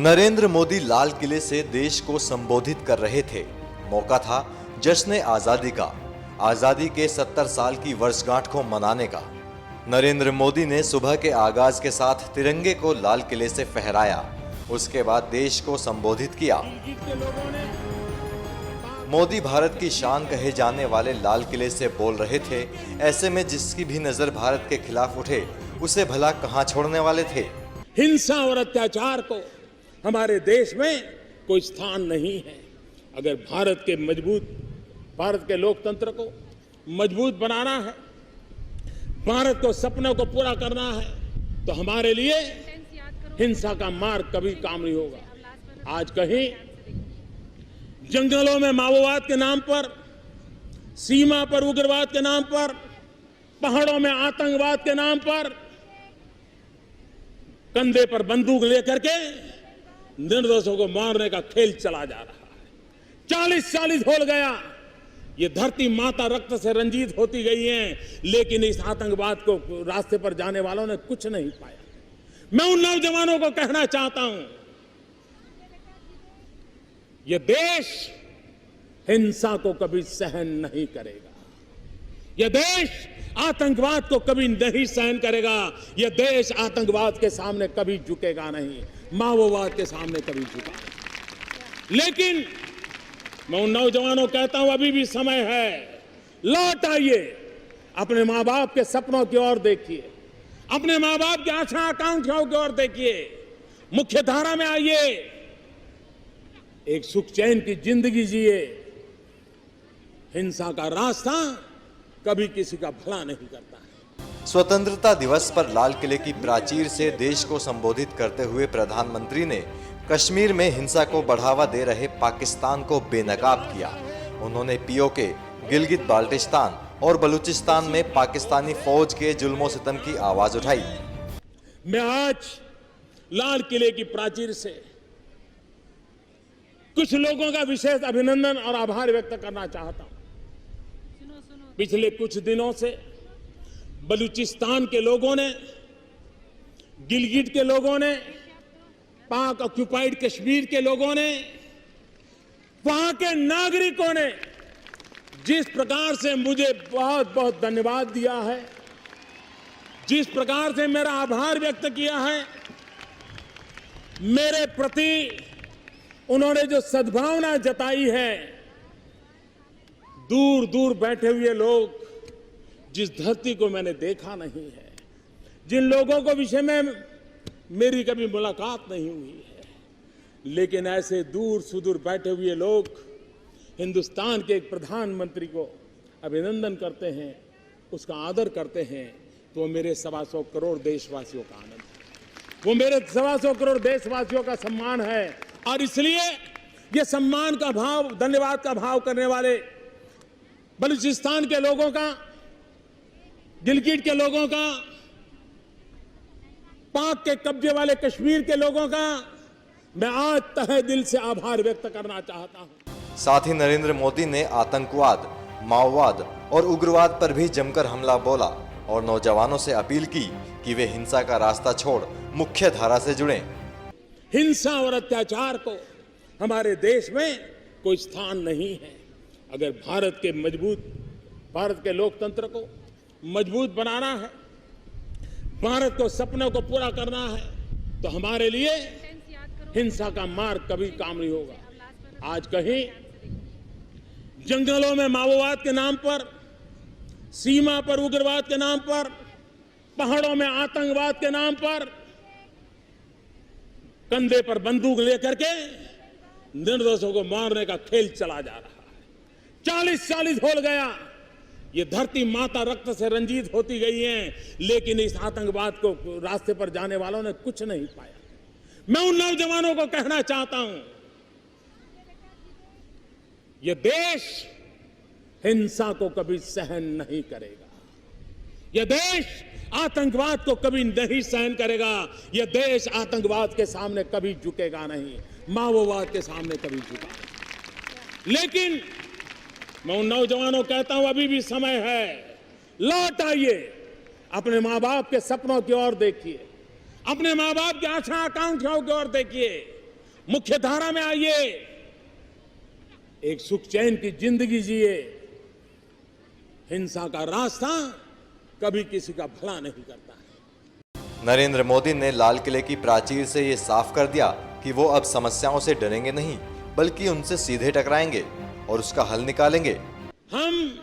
नरेंद्र मोदी लाल किले से देश को संबोधित कर रहे थे। मौका था जश्न आजादी का, आजादी के 70 साल की वर्षगांठ को मनाने का। नरेंद्र मोदी ने सुबह के आगाज के साथ तिरंगे को लाल किले से फहराया। उसके बाद देश को संबोधित किया। मोदी भारत की शान कहे जाने वाले लाल किले से बोल रहे थे। ऐसे में जिसकी भी नजर भारत के खिलाफ उठे उसे भला कहां छोड़ने वाले थे। हिंसा और अत्याचार को हमारे देश में कोई स्थान नहीं है। अगर भारत के लोकतंत्र को मजबूत बनाना है, भारत को सपनों को पूरा करना है, तो हमारे लिए हिंसा का मार्ग कभी काम नहीं होगा। आज कहीं जंगलों में माओवाद के नाम पर, सीमा पर उग्रवाद के नाम पर, पहाड़ों में आतंकवाद के नाम पर कंधे पर बंदूक लेकर के निर्दोषों को मारने का खेल चला जा रहा है। 40 हो गया। ये धरती माता रक्त से रंजित होती गई है, लेकिन इस आतंकवाद को रास्ते पर जाने वालों ने कुछ नहीं पाया। मैं उन नौजवानों को कहना चाहता हूं, यह देश हिंसा को कभी सहन नहीं करेगा। यह देश आतंकवाद को कभी नहीं सहन करेगा। यह देश आतंकवाद के सामने कभी झुकेगा नहीं, माओवाद के सामने कभी झुका नहीं। लेकिन मैं उन नौजवानों को कहता हूं, अभी भी समय है। लौट आइए, अपने मां बाप के सपनों की ओर देखिए, अपने मां बाप की आशा आकांक्षाओं की ओर देखिए, मुख्य धारा में आइए, एक सुख चैन की जिंदगी जिए। हिंसा का रास्ता कभी किसी का भला नहीं करता है। स्वतंत्रता दिवस पर लाल किले की प्राचीर से देश को संबोधित करते हुए प्रधानमंत्री ने कश्मीर में हिंसा को बढ़ावा दे रहे पाकिस्तान को बेनकाब किया। उन्होंने पीओके, गिलगित बाल्टिस्तान और बलूचिस्तान में पाकिस्तानी फौज के जुल्मों सितम की आवाज उठाई। मैं आज लाल किले की प्राचीर से कुछ लोगों का विशेष अभिनंदन और आभार व्यक्त करना चाहता हूं। पिछले कुछ दिनों से बलूचिस्तान के लोगों ने, गिलगित के लोगों ने, पाक ऑक्युपाइड कश्मीर के लोगों ने, वहां के नागरिकों ने जिस प्रकार से मुझे बहुत बहुत धन्यवाद दिया है, जिस प्रकार से मेरा आभार व्यक्त किया है, मेरे प्रति उन्होंने जो सद्भावना जताई है, दूर दूर बैठे हुए लोग, जिस धरती को मैंने देखा नहीं है, जिन लोगों को विषय में मेरी कभी मुलाकात नहीं हुई है, लेकिन ऐसे दूर सुदूर बैठे हुए लोग हिंदुस्तान के एक प्रधानमंत्री को अभिनंदन करते हैं, उसका आदर करते हैं, तो वो मेरे 125 करोड़ देशवासियों का आनंद है, वो मेरे 125 करोड़ देशवासियों का सम्मान है। और इसलिए ये सम्मान का भाव, धन्यवाद का भाव करने वाले बलूचिस्तान के लोगों का, गिलगित के लोगों का, पाक के कब्जे वाले कश्मीर के लोगों का मैं आज तहे दिल से आभार व्यक्त करना चाहता हूं। साथ ही नरेंद्र मोदी ने आतंकवाद, माओवाद और उग्रवाद पर भी जमकर हमला बोला और नौजवानों से अपील की कि वे हिंसा का रास्ता छोड़ मुख्य धारा से जुड़ें। हिंसा और अत्याचार को हमारे देश में कोई स्थान नहीं है। अगर भारत के लोकतंत्र को मजबूत बनाना है, भारत को सपनों को पूरा करना है, तो हमारे लिए हिंसा का मार्ग कभी काम नहीं होगा। आज कहीं जंगलों में माओवाद के नाम पर, सीमा पर उग्रवाद के नाम पर, पहाड़ों में आतंकवाद के नाम पर कंधे पर बंदूक लेकर के निर्दोषों को मारने का खेल चला जा रहा है। 40 हो गया। ये धरती माता रक्त से रंजित होती गई है, लेकिन इस आतंकवाद को रास्ते पर जाने वालों ने कुछ नहीं पाया। मैं उन नौजवानों को कहना चाहता हूं, यह देश हिंसा को कभी सहन नहीं करेगा। यह देश आतंकवाद को कभी नहीं सहन करेगा। यह देश आतंकवाद के सामने कभी झुकेगा नहीं, माओवाद के सामने कभी झुका नहीं। लेकिन मैं उन नौजवानों को कहता हूं, अभी भी समय है। लौट आइए, अपने मां बाप के सपनों की ओर देखिए, अपने मां बाप की आशा आकांक्षाओं की ओर देखिए, मुख्य धारा में आइए, एक सुख चैन की जिंदगी जिए। हिंसा का रास्ता कभी किसी का भला नहीं करता है। नरेंद्र मोदी ने लाल किले की प्राचीर से ये साफ कर दिया कि वो अब समस्याओं से डरेंगे नहीं, बल्कि उनसे सीधे टकराएंगे और उसका हल निकालेंगे। हम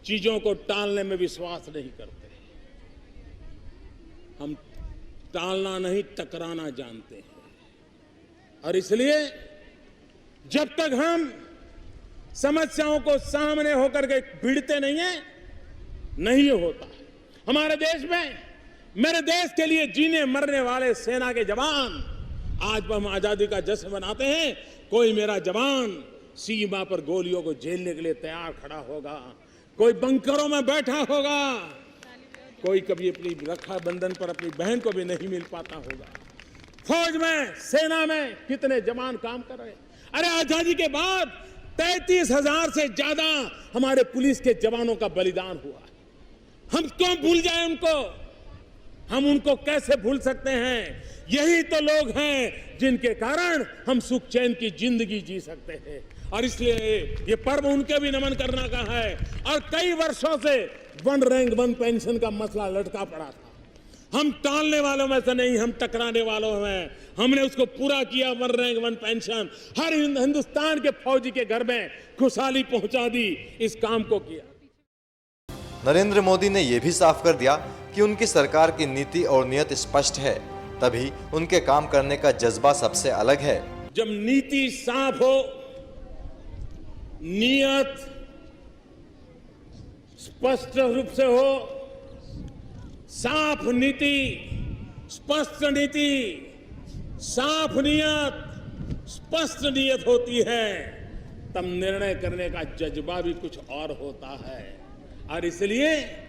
चीजों को टालने में विश्वास नहीं करते। हम टालना नहीं, टकराना जानते हैं। और इसलिए जब तक हम समस्याओं को सामने होकर के भिड़ते नहीं होता। हमारे देश में, मेरे देश के लिए जीने मरने वाले सेना के जवान, आज हम आजादी का जश्न मनाते हैं। कोई मेरा जवान सीमा पर गोलियों को झेलने के लिए तैयार खड़ा होगा, कोई बंकरों में बैठा होगा, कोई कभी अपनी रक्षाबंधन पर अपनी बहन को भी नहीं मिल पाता होगा। फौज में, सेना में कितने जवान काम कर रहे हैं। अरे आजादी के बाद 33,000 से ज्यादा हमारे पुलिस के जवानों का बलिदान हुआ है। हम क्यों भूल जाए उनको? हम उनको कैसे भूल सकते हैं? यही तो लोग हैं जिनके कारण हम सुख चैन की जिंदगी जी सकते हैं। और इसलिए ये पर्व उनके भी नमन करना का है। और कई वर्षों से 1 रैंक 1 पेंशन का मसला लटका पड़ा था। हम टालने वालों में से नहीं, हम टकराने वालों में। हमने उसको पूरा किया। 1 रैंक 1 पेंशन हर हिंदुस्तान के फौजी के घर में खुशहाली पहुंचा दी। इस काम को किया। नरेंद्र मोदी ने यह भी साफ कर दिया कि उनकी सरकार की नीति और नियत स्पष्ट है, तभी उनके काम करने का जज्बा सबसे अलग है। जब नीति साफ हो, नियत स्पष्ट रूप से हो, साफ नीति, स्पष्ट नीति, साफ नियत, स्पष्ट नियत होती है, तब निर्णय करने का जज्बा भी कुछ और होता है। और इसलिए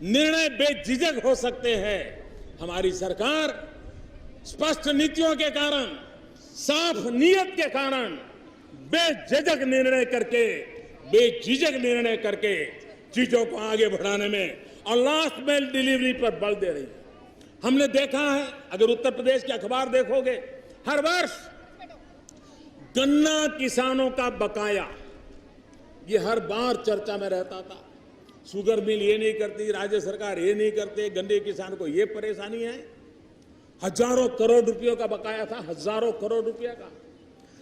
निर्णय बेझिझक हो सकते हैं। हमारी सरकार स्पष्ट नीतियों के कारण, साफ नियत के कारण बेझिझक निर्णय करके चीजों को आगे बढ़ाने में और लास्ट माइल डिलीवरी पर बल दे रही है। हमने देखा है, अगर उत्तर प्रदेश के अखबार देखोगे, हर वर्ष गन्ना किसानों का बकाया, ये हर बार चर्चा में रहता था। शुगर मिल ये नहीं करती, राज्य सरकार ये नहीं करते, गन्ने किसान को ये परेशानी है। हजारों करोड़ रुपयों का बकाया था, हजारों करोड़ रुपया का।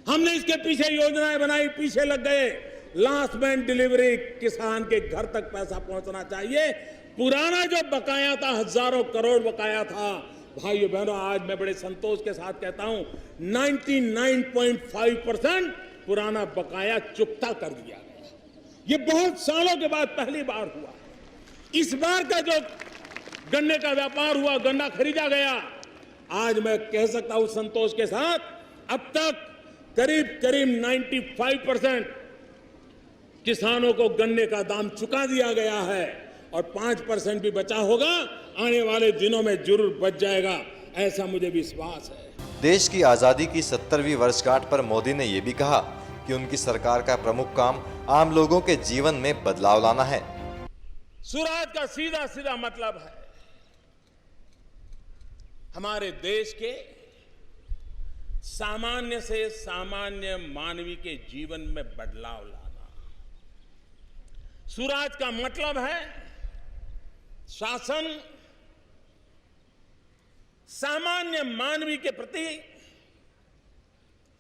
हमने इसके पीछे योजनाएं बनाई, पीछे लग गए। लास्ट मैन डिलीवरी, किसान के घर तक पैसा पहुंचना चाहिए। पुराना जो बकाया था, हजारों करोड़ बकाया था, भाइयों बहनों, आज मैं बड़े संतोष के साथ कहता हूं 99.5% पुराना बकाया चुकता कर दिया गया। ये बहुत सालों के बाद पहली बार हुआ। इस बार का जो गन्ने का व्यापार हुआ, गन्ना खरीदा गया, आज मैं कह सकता हूं संतोष के साथ, अब तक करीब 95% किसानों को गन्ने का दाम चुका दिया गया है और 5% भी बचा होगा, आने वाले दिनों में जरूर बच जाएगा, ऐसा मुझे विश्वास है। देश की आजादी की 70वीं वर्षगांठ पर मोदी ने यह भी कहा कि उनकी सरकार का प्रमुख काम आम लोगों के जीवन में बदलाव लाना है। स्वराज का सीधा सीधा मतलब है हमारे देश के सामान्य से सामान्य मानवी के जीवन में बदलाव लाना। स्वराज का मतलब है शासन सामान्य मानवी के प्रति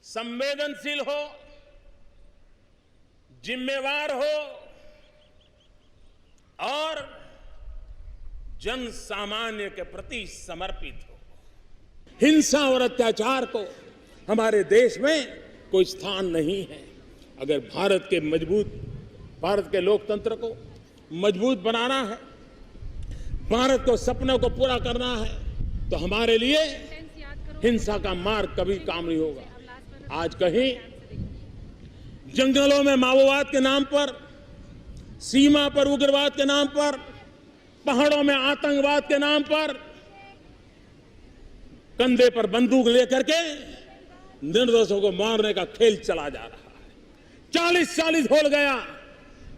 संवेदनशील हो, जिम्मेवार हो और जन सामान्य के प्रति समर्पित हो। हिंसा और अत्याचार को हमारे देश में कोई स्थान नहीं है। अगर भारत के लोकतंत्र को मजबूत बनाना है, भारत को सपनों को पूरा करना है, तो हमारे लिए हिंसा का मार्ग कभी काम नहीं होगा। आज कहीं जंगलों में माओवाद के नाम पर, सीमा पर उग्रवाद के नाम पर, पहाड़ों में आतंकवाद के नाम पर कंधे पर बंदूक लेकर के निर्दोषों को मारने का खेल चला जा रहा है। 40 हो गया।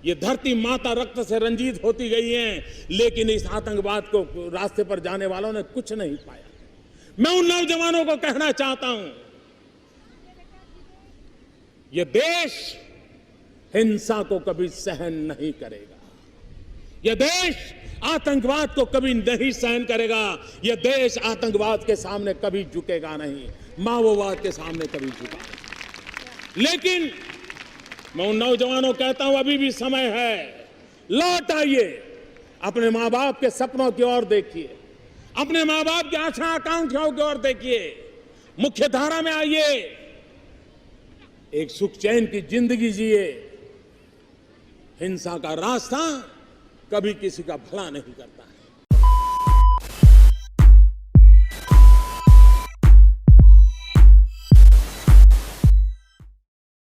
ये धरती माता रक्त से रंजीत होती गई है, लेकिन इस आतंकवाद को रास्ते पर जाने वालों ने कुछ नहीं पाया। मैं उन नौजवानों को कहना चाहता हूं, ये देश हिंसा को कभी सहन नहीं करेगा। यह देश आतंकवाद को कभी नहीं सहन करेगा। यह देश आतंकवाद के सामने कभी झुकेगा नहीं, माओवाद के सामने कभी झुका नहीं। लेकिन मैं उन नौजवानों को कहता हूं, अभी भी समय है, लौट आइए, अपने मां बाप के सपनों की ओर देखिए, अपने मां बाप की आशा आकांक्षाओं की ओर देखिए, मुख्य धारा में आइए, एक सुख चैन की जिंदगी जिए। हिंसा का रास्ता कभी किसी का भला नहीं करता है।